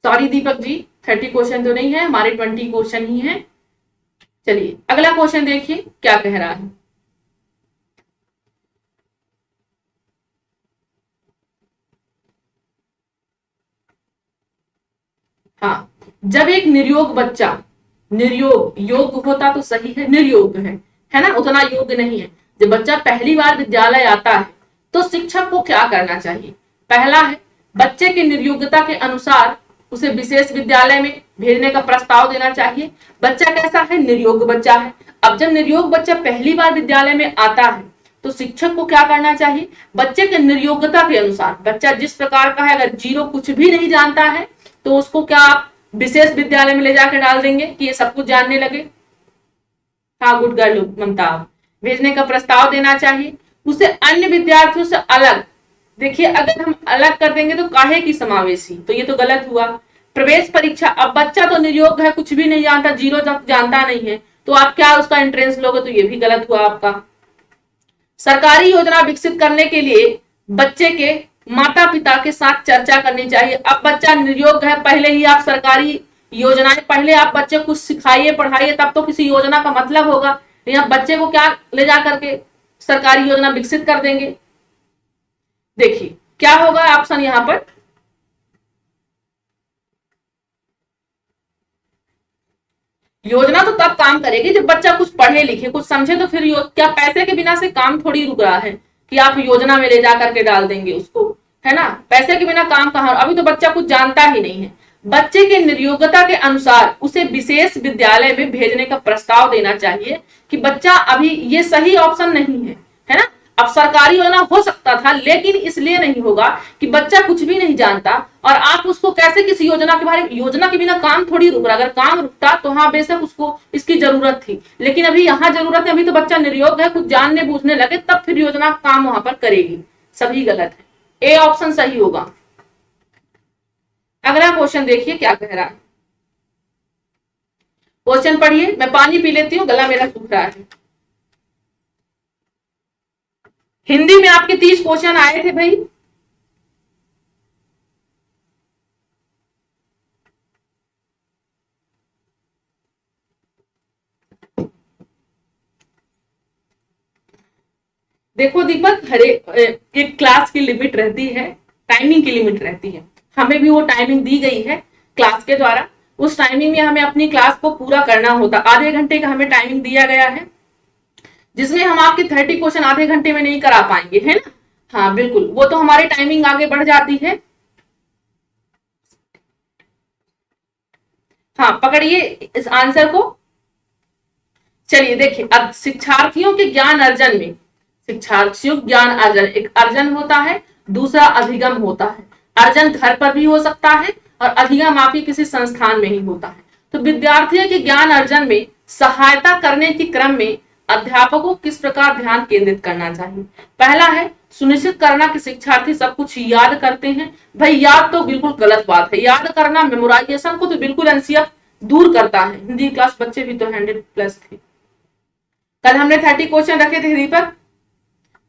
सॉरी दीपक जी 30 क्वेश्चन तो नहीं है, हमारे 20 क्वेश्चन ही है। चलिए अगला क्वेश्चन देखिए क्या कह रहा है। हाँ जब एक निर्योग बच्चा, निर्योग योग होता तो सही है, निर्योग है ना, उतना योग्य नहीं है। जब बच्चा पहली बार विद्यालय आता है तो शिक्षक को क्या करना चाहिए? पहला है बच्चे की निर्योग्यता के अनुसार उसे विशेष विद्यालय में भेजने का प्रस्ताव देना चाहिए। बच्चा कैसा है? निर्योग बच्चा है। अब जब निर्योग बच्चा पहली बार विद्यालय में आता है तो शिक्षक को क्या करना चाहिए? बच्चे के निर्योग्यता के अनुसार, बच्चा जिस प्रकार का है, अगर जीरो कुछ भी नहीं जानता है तो उसको क्या आप विशेष विद्यालय में ले जाकर डाल देंगे कि ये सब कुछ जानने लगे? हाँ गुड गर्ल ममता, भेजने का प्रस्ताव देना चाहिए। उसे अन्य विद्यार्थियों से अलग, देखिए अगर हम अलग कर देंगे तो काहे की समावेशी, तो ये तो गलत हुआ। प्रवेश परीक्षा, अब बच्चा तो नियोग है, कुछ भी नहीं जानता, जीरो तक जानता नहीं है, तो आप क्या उसका एंट्रेंस लोगे, तो ये भी गलत हुआ आपका। सरकारी योजना विकसित करने के लिए बच्चे के माता पिता के साथ चर्चा करनी चाहिए। अब बच्चा निर्योग है, पहले ही आप सरकारी योजनाएं, पहले आप बच्चे को सिखाइए पढ़ाइए तब तो किसी योजना का मतलब होगा। या बच्चे को क्या ले जा करके सरकारी योजना विकसित कर देंगे? देखिए क्या होगा ऑप्शन यहां पर, योजना तो तब काम करेगी जब बच्चा कुछ पढ़े लिखे कुछ समझे, तो फिर क्या पैसे के बिना से काम थोड़ी रुक रहा है कि आप योजना में ले जा करके डाल देंगे उसको, है ना। पैसे के बिना काम कहां, अभी तो बच्चा कुछ जानता ही नहीं है। बच्चे के निर्योग्यता के अनुसार उसे विशेष विद्यालय में भेजने का प्रस्ताव देना चाहिए कि बच्चा अभी, ये सही ऑप्शन नहीं है ना। अब सरकारी योजना हो सकता था लेकिन इसलिए नहीं होगा कि बच्चा कुछ भी नहीं जानता और आप उसको कैसे किसी योजना के बारे में, योजना के बिना काम थोड़ी रुक रहा, अगर काम रुकता तो हाँ बेशक उसको इसकी जरूरत थी, लेकिन अभी यहाँ जरूरत है, अभी तो बच्चा निर्योग है, कुछ जानने बूझने लगे तब फिर योजना काम वहां पर करेगी। सभी गलत है, ए ऑप्शन सही होगा। अगला क्वेश्चन देखिए क्या कह रहा है, क्वेश्चन पढ़िए, मैं पानी पी लेती हूँ, गला मेरा सूख रहा है। हिंदी में आपके 30 क्वेश्चन आए थे भाई, देखो दीपक, एक क्लास की लिमिट रहती है, टाइमिंग की लिमिट रहती है। हमें भी वो टाइमिंग दी गई है क्लास के द्वारा। उस टाइमिंग में हमें अपनी क्लास को पूरा करना होता। आधे घंटे का हमें टाइमिंग दिया गया है, जिसमें हम आपके 30 क्वेश्चन आधे घंटे में नहीं करा पाएंगे, है ना। हाँ बिल्कुल, वो तो हमारी टाइमिंग आगे बढ़ जाती है। हाँ पकड़िए इस आंसर को। चलिए देखिए, अब शिक्षार्थियों के ज्ञान अर्जन में, शिक्षार्थियों ज्ञान अर्जन, एक अर्जन होता है, दूसरा अधिगम होता है। अर्जन घर पर भी हो सकता है और अधिगम आपके किसी संस्थान में ही होता है। तो विद्यार्थियों के ज्ञान अर्जन में सहायता करने के क्रम में अध्यापकों को किस प्रकार ध्यान केंद्रित करना चाहिए। पहला है सुनिश्चित करना कि शिक्षार्थी सब कुछ याद करते हैं। भाई याद तो बिल्कुल गलत बात है, याद करना मेमोराइजेशन को तो बिल्कुल एनसीएफ दूर करता है। हिंदी क्लास बच्चे भी तो 100+ थे। कल हमने 30 क्वेश्चन रखे थे दीपक,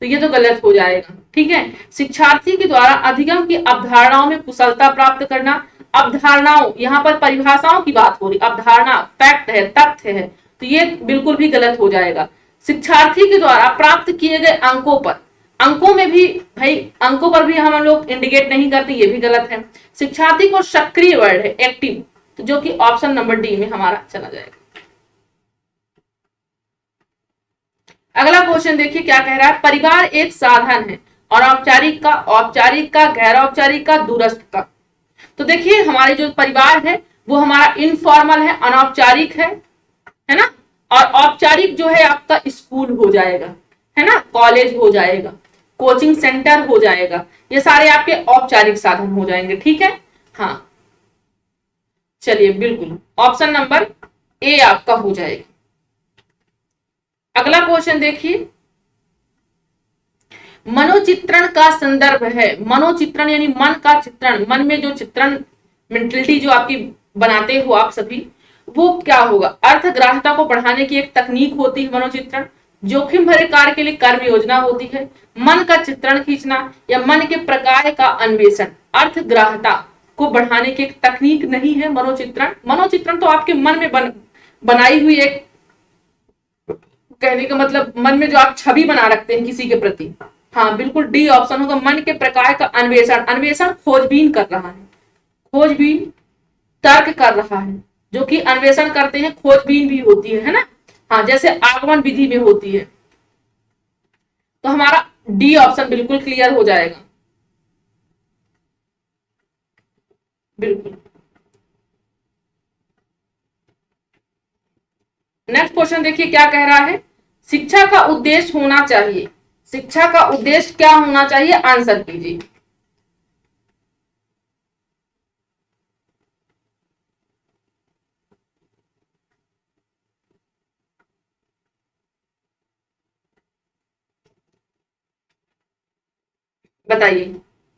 तो ये तो गलत हो जाएगा। ठीक है, शिक्षार्थी के द्वारा अधिगम की अवधारणाओं में कुशलता प्राप्त करना। अवधारणाओं, यहाँ पर परिभाषाओं की बात हो रही, अवधारणा फैक्ट है, तथ्य है, तो ये बिल्कुल भी गलत हो जाएगा। शिक्षार्थी के द्वारा प्राप्त किए गए अंकों पर, अंकों में भी भाई अंकों पर भी हम लोग इंडिकेट नहीं करते, ये भी गलत है। शिक्षार्थी को सक्रिय वर्ड है, एक्टिव, तो जो कि ऑप्शन नंबर डी में हमारा चला जाएगा। अगला क्वेश्चन देखिए क्या कह रहा है। परिवार एक साधन है, अनौपचारिक का, औपचारिक का, गैर औपचारिक का, दूरस्थ का। तो देखिए हमारे जो परिवार है वो हमारा इनफॉर्मल है, अनौपचारिक है ना। और औपचारिक जो है आपका स्कूल हो जाएगा, है ना, कॉलेज हो जाएगा, कोचिंग सेंटर हो जाएगा, ये सारे आपके औपचारिक साधन हो जाएंगे। ठीक है, हाँ चलिए बिल्कुल ऑप्शन नंबर ए आपका हो जाएगा। अगला क्वेश्चन देखिए, मनोचित्रण का संदर्भ है। मनोचित्रण यानी मन का चित्रण, मन में जो चित्रण मेंटलिटी जो आपकी बनाते हो आप सभी, वो क्या होगा। अर्थग्राह्यता को बढ़ाने की एक तकनीक होती है मनोचित्रण। जोखिम भरे कार्य के लिए कर्म योजना होती है। मन का चित्रण खींचना या मन के प्रकार का अन्वेषण। अर्थग्राह्यता को बढ़ाने की एक तकनीक नहीं है मनोचित्रण। मनोचित्रण तो आपके मन में बनाई हुई एक, कहने का मतलब मन में जो आप छवि बना रखते हैं किसी के प्रति। हाँ बिल्कुल डी ऑप्शन होगा, मन के प्रकार का अन्वेषण। अन्वेषण खोजबीन कर रहा है, खोजबीन तर्क कर रहा है, जो कि अन्वेषण करते हैं खोजबीन भी होती है ना। हाँ जैसे आगमन विधि में होती है। तो हमारा डी ऑप्शन बिल्कुल क्लियर हो जाएगा, बिल्कुल। नेक्स्ट क्वेश्चन देखिए क्या कह रहा है। शिक्षा का उद्देश्य होना चाहिए, शिक्षा का उद्देश्य क्या होना चाहिए, आंसर कीजिए। बताइए।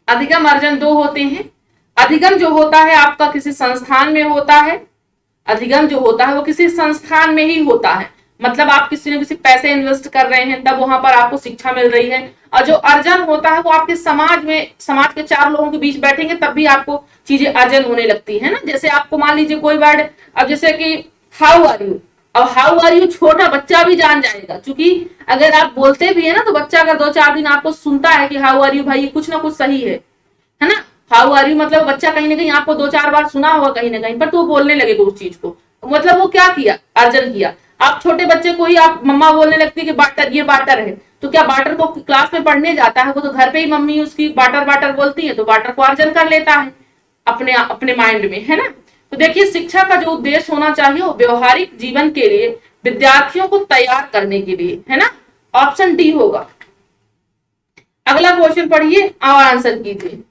अधिगम अर्जन दो होते हैं। अधिगम जो होता है आपका किसी संस्थान में होता है, अधिगम जो होता है वो किसी संस्थान में ही होता है। मतलब आप किसी न किसी पैसे इन्वेस्ट कर रहे हैं तब वहां पर आपको शिक्षा मिल रही है। और जो अर्जन होता है वो आपके समाज में, समाज के 4 लोगों के बीच बैठेंगे तब भी आपको चीजें अर्जन होने लगती है ना। जैसे आपको मान लीजिए कोई वर्ड, अब जैसे कि हाउ आर यू, अब हाउ आर यू छोटा बच्चा भी जान जाएगा, क्योंकि अगर आप बोलते भी है ना तो बच्चा अगर 2-4 दिन आपको सुनता है कि हाउ आर यू, भाई कुछ ना कुछ सही है ना। हाउ आर यू मतलब बच्चा कहीं ना कहीं आपको 2-4 बार सुना होगा कहीं ना कहीं पर, तो वो बोलने लगेगा उस चीज को। मतलब वो क्या किया, अर्जन किया। आप छोटे बच्चे को ही आप मम्मा बोलने लगती है कि बाटर, ये बाटर है, तो क्या बाटर को क्लास में पढ़ने जाता है, वो तो घर पे ही मम्मी उसकी बाटर बाटर बोलती है तो बाटर को अर्जन कर लेता है अपने अपने माइंड में, है ना। तो देखिए शिक्षा का जो उद्देश्य होना चाहिए वो व्यवहारिक जीवन के लिए विद्यार्थियों को तैयार करने के लिए, है ना। ऑप्शन डी होगा। अगला क्वेश्चन पढ़िए और आंसर कीजिए।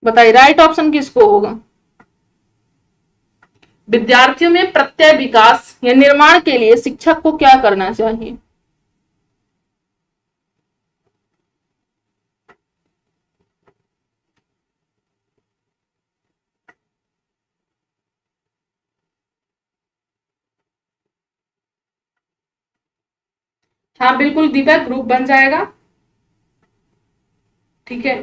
बताइए राइट ऑप्शन किसको होगा। विद्यार्थियों में प्रत्यय विकास या निर्माण के लिए शिक्षक को क्या करना चाहिए। हाँ बिल्कुल दीपक, ग्रुप बन जाएगा। ठीक है,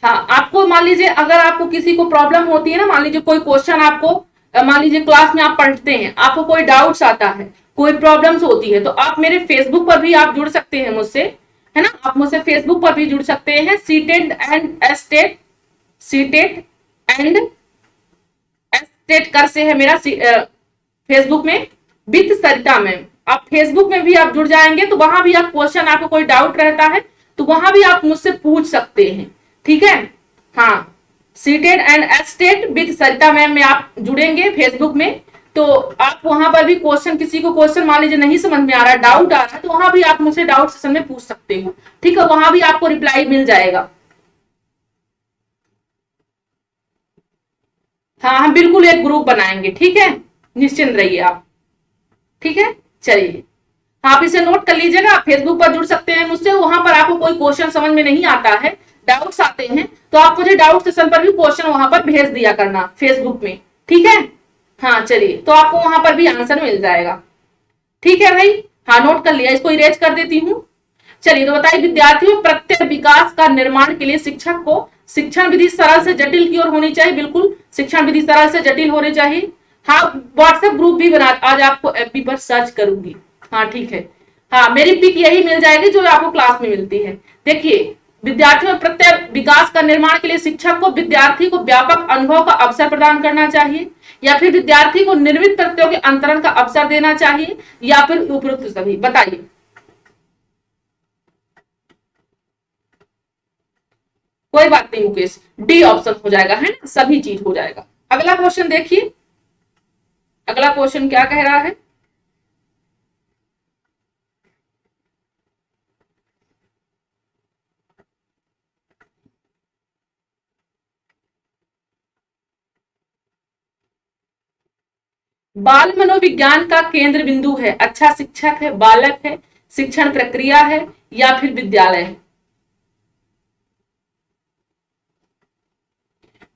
हाँ, आपको मान लीजिए अगर आपको किसी को प्रॉब्लम होती है ना, मान लीजिए कोई क्वेश्चन आपको, मान लीजिए क्लास में आप पढ़ते हैं, आपको कोई डाउट्स आता है, कोई प्रॉब्लम्स होती है, तो आप मेरे फेसबुक पर भी आप जुड़ सकते हैं मुझसे, है ना, आप मुझसे फेसबुक पर भी जुड़ सकते हैं। Seated and estate, seated and estate कर से है मेरा फेसबुक में विद सरिता मैम। आप फेसबुक में भी आप जुड़ जाएंगे तो वहां भी आप क्वेश्चन, आपको कोई डाउट रहता है तो वहां भी आप मुझसे पूछ सकते हैं, ठीक है। हाँ, seated and estate with Sarita ma'am में आप जुड़ेंगे फेसबुक में, तो आप वहां पर भी क्वेश्चन, किसी को क्वेश्चन मान लीजिए नहीं समझ में आ रहा है, डाउट आ रहा है, तो वहां भी आप मुझसे डाउट सेशन में पूछ सकते हो, ठीक है, वहां भी आपको रिप्लाई मिल जाएगा। हाँ, हम बिल्कुल एक ग्रुप बनाएंगे, ठीक है, निश्चिंत रहिए आप, ठीक है। चलिए, आप इसे नोट कर लीजिएगा, आप फेसबुक पर जुड़ सकते हैं मुझसे, वहां पर आपको कोई क्वेश्चन समझ में नहीं आता है, डाउट्स आते हैं, तो आप मुझे डाउट सेशन पर भी क्वेश्चन वहां पर भेज दिया करना फेसबुक में, ठीक है। हाँ चलिए, तो आपको वहां पर भी आंसर मिल जाएगा, ठीक है भाई। हाँ, नोट कर लिया, इसको इरेज कर देती हूँ। चलिए, तो बताइए, विद्यार्थियों प्रत्येक विकास का निर्माण के लिए शिक्षक को शिक्षण विधि सरल से जटिल की ओर होनी चाहिए, बिल्कुल शिक्षण विधि सरल से जटिल होनी चाहिए। हाँ, व्हाट्सएप ग्रुप भी बना, आज आपको एफबी पर सर्च करूंगी, हाँ ठीक है। हाँ, मेरी पिक यही मिल जाएगी जो आपको क्लास में मिलती है। देखिए, विद्यार्थियों में प्रत्येक विकास का निर्माण के लिए शिक्षक को विद्यार्थी को व्यापक अनुभव का अवसर प्रदान करना चाहिए, या फिर विद्यार्थी को निर्मित प्रत्ययों के अंतरण का अवसर देना चाहिए, या फिर उपरोक्त सभी, बताइए। कोई बात नहीं मुकेश, डी ऑप्शन हो जाएगा, है ना, सभी चीज हो जाएगा। अगला क्वेश्चन देखिए, अगला क्वेश्चन क्या कह रहा है। बाल मनोविज्ञान का केंद्र बिंदु है, अच्छा शिक्षक है, बालक है, शिक्षण प्रक्रिया है, या फिर विद्यालय है।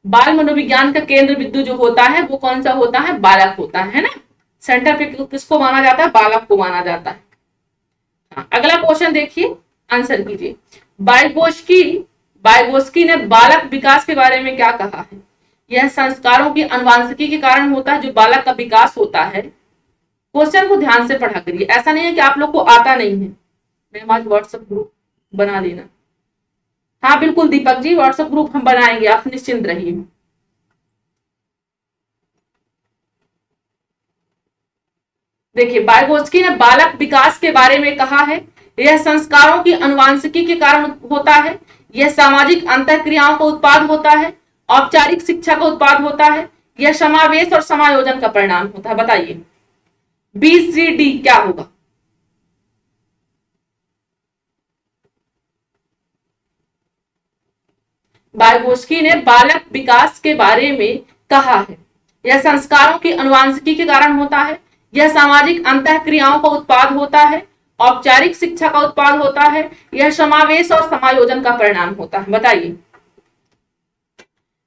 बाल मनोविज्ञान का केंद्र बिंदु जो होता है वो कौन सा होता है, बालक होता है ना, सेंटर पे किसको माना जाता है, बालक को माना जाता है। हाँ, अगला क्वेश्चन देखिए, आंसर कीजिए। बाइगोस्की बाइगोस्की ने बालक विकास के बारे में क्या कहा है। यह संस्कारों की अनुवांशिकी के कारण होता है, जो बालक का विकास होता है। क्वेश्चन को ध्यान से पढ़ा करिए, ऐसा नहीं है कि आप लोग को आता नहीं है। मैम आज व्हाट्सएप ग्रुप बना लेना। हाँ बिल्कुल दीपक जी, व्हाट्सएप ग्रुप हम बनाएंगे, आप निश्चिंत रहिए। देखिए, बाइगोस्की ने बालक विकास के बारे में कहा है, यह संस्कारों की अनुवांशिकी के कारण होता है, यह सामाजिक अंतःक्रियाओं का उत्पाद होता है, औपचारिक शिक्षा का उत्पाद होता है, यह समावेश और समायोजन का परिणाम होता है, बताइए। बी सी डी क्या होगा। बाइगोस्की ने बालक विकास के बारे में कहा है, यह संस्कारों की अनुवांशिकी के कारण होता है, यह सामाजिक अंतःक्रियाओं का उत्पाद होता है, औपचारिक शिक्षा का उत्पाद होता है, यह समावेश और समायोजन का परिणाम होता है, बताइए।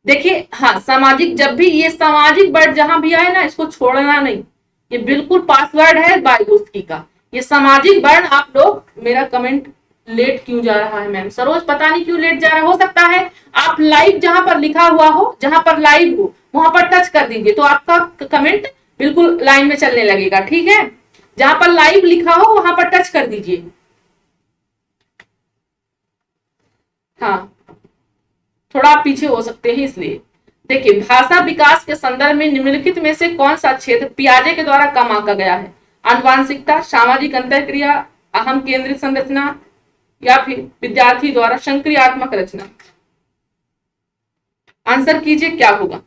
देखिए, हाँ सामाजिक, जब भी ये सामाजिक वर्ड जहां भी आए ना, इसको छोड़ना नहीं, ये बिल्कुल पासवर्ड है बाइगोस्की का। ये सामाजिक वर्ण, आप लोग, मेरा कमेंट लेट क्यों जा रहा है मैम सरोज, पता नहीं क्यों लेट जा रहा है, हो सकता है आप लाइव जहां पर लिखा हुआ हो, जहां पर लाइव हो वहां पर टच कर दीजिए, तो आपका कमेंट बिल्कुल लाइन में चलने लगेगा, ठीक है। जहां पर लाइव लिखा हो वहां पर टच कर दीजिए। हाँ, थोड़ा आप पीछे हो सकते हैं इसलिए। देखिए, भाषा विकास के संदर्भ में निम्नलिखित में से कौन सा क्षेत्र पियाजे के द्वारा कम आंका गया है। आनुवांशिकता, सामाजिक अंतःक्रिया, अहम केंद्रित संरचना, या फिर विद्यार्थी द्वारा संक्रियात्मक रचना। आंसर कीजिए क्या होगा।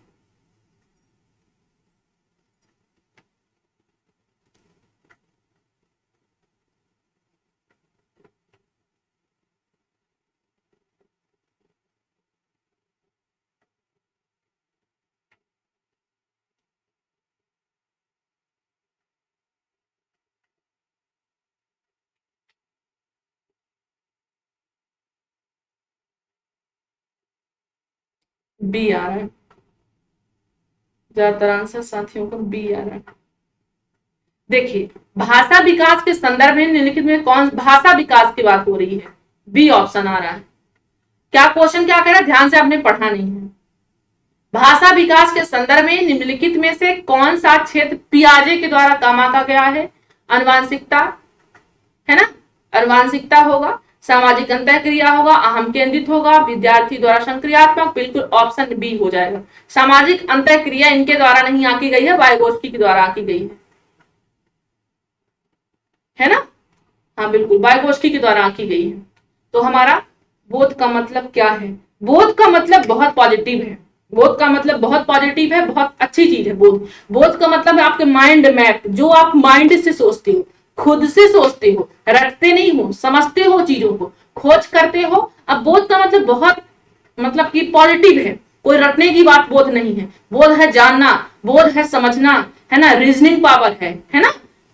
बी आ रहा है, ज्यादातर आंसर साथियों को बी आ रहा है। देखिए, भाषा विकास के संदर्भ में निम्नलिखित में कौन भाषा विकास की बात हो रही है, बी ऑप्शन आ रहा है। क्या क्वेश्चन क्या कह रहा है, ध्यान से आपने पढ़ना नहीं है। भाषा विकास के संदर्भ में निम्नलिखित में से कौन सा क्षेत्र पियाजे के द्वारा कामा गया है? अनुवांशिकता है ना, अनुवांशिकता होगा, सामाजिक अंतःक्रिया होगा, अहम केंद्रित होगा, विद्यार्थी द्वारा संक्रियात्मक, बिल्कुल ऑप्शन बी हो जाएगा। सामाजिक अंतःक्रिया इनके द्वारा नहीं आकी गई है, वाइगोत्स्की के द्वारा आकी गई है ना। हाँ बिल्कुल, वाइगोत्स्की के द्वारा आकी गई है। तो हमारा बोध का मतलब क्या है? बोध का मतलब बहुत पॉजिटिव है, बोध का मतलब बहुत पॉजिटिव है, बहुत अच्छी चीज है बोध। बोध का मतलब है आपके माइंड मैप, जो आप माइंड से सोचते हो, खुद से सोचते हो, रटते नहीं हो, समझते हो, चीजों को खोज करते हो। अब बोध का मतलब बहुत मतलब कि पॉजिटिव है, कोई रटने की बात बोध नहीं है। बोध है जानना, बोध है समझना, है ना, रीजनिंग पावर है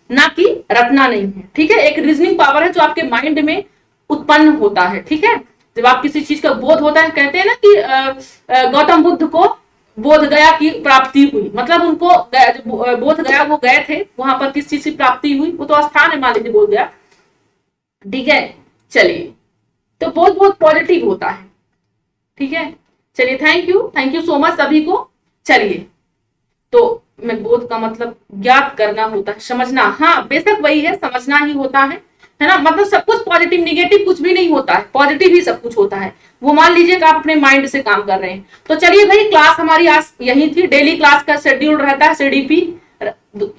ना कि रटना नहीं है। ठीक है, एक रीजनिंग पावर है जो आपके माइंड में उत्पन्न होता है। ठीक है, जब आप किसी चीज का बोध होता है, कहते हैं ना कि गौतम बुद्ध को बोध गया की प्राप्ति हुई, मतलब उनको बोध गया, वो गए थे वहां पर, किस चीज की प्राप्ति हुई, वो तो स्थान है मान लीजिए बोध गया। ठीक है, चलिए, तो बोध बहुत पॉजिटिव होता है। ठीक है, चलिए, थैंक यू सो मच सभी को। चलिए, तो मैं बोध का मतलब ज्ञात करना होता है, समझना, हाँ बेशक वही है, समझना ही होता है ना। मतलब सब कुछ पॉजिटिव, निगेटिव कुछ भी नहीं होता है, पॉजिटिव ही सब कुछ होता है। वो मान लीजिए कि आप अपने माइंड से काम कर रहे हैं। तो चलिए भाई, क्लास हमारी आज यही थी। डेली क्लास का शेड्यूल रहता है सीडीपी,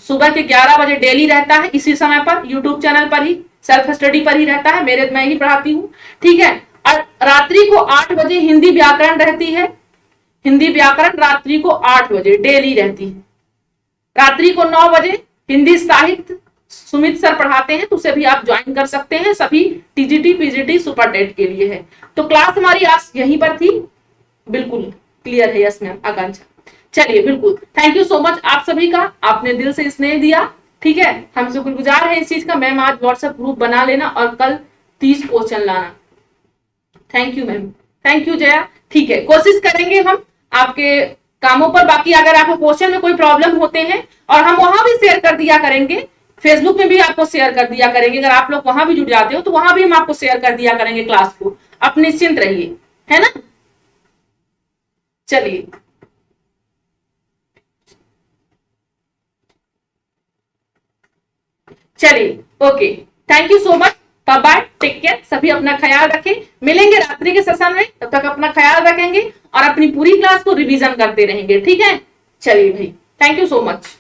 सुबह के 11 बजे डेली रहता है, इसी समय पर यूट्यूब चैनल पर ही, सेल्फ स्टडी पर ही रहता है, मैं ही पढ़ाती हूँ। ठीक है, और रात्रि को 8 बजे हिंदी व्याकरण रहती है। हिंदी व्याकरण रात्रि को 8 बजे डेली रहती है। रात्रि को 9 बजे हिंदी साहित्य सुमित सर पढ़ाते हैं, तो उसे भी आप ज्वाइन कर सकते हैं, सभी टीजीटी पीजीटी सुपर टेट के लिए है। तो क्लास हमारी आज यहीं पर थी। बिल्कुल क्लियर है? यस मैम, आकांक्षा। चलिए, बिल्कुल, थैंक यू सो मच आप सभी का, आपने दिल से स्नेह दिया। ठीक है, हम शुक्रगुजार है इस चीज का। मैम आज व्हाट्सएप ग्रुप बना लेना और कल 30 क्वेश्चन लाना। Thank you ma'am, thank you Jaya. ठीक है, कोशिश करेंगे हम आपके कामों पर। बाकी अगर आपको क्वेश्चन में कोई प्रॉब्लम होते हैं, और हम वहां भी शेयर कर दिया करेंगे, फेसबुक में भी आपको शेयर कर दिया करेंगे, अगर आप लोग वहां भी जुड़ जाते हो तो वहां भी हम आपको शेयर कर दिया करेंगे क्लास को। आप निश्चिंत रहिए, है ना। चलिए, okay, thank you so much, bye bye, take care, सभी अपना ख्याल रखें। मिलेंगे रात्रि के सेशन में, तब तक अपना ख्याल रखेंगे और अपनी पूरी क्लास को रिवीजन करते रहेंगे। ठीक है, चलिए भाई, थैंक यू सो मच।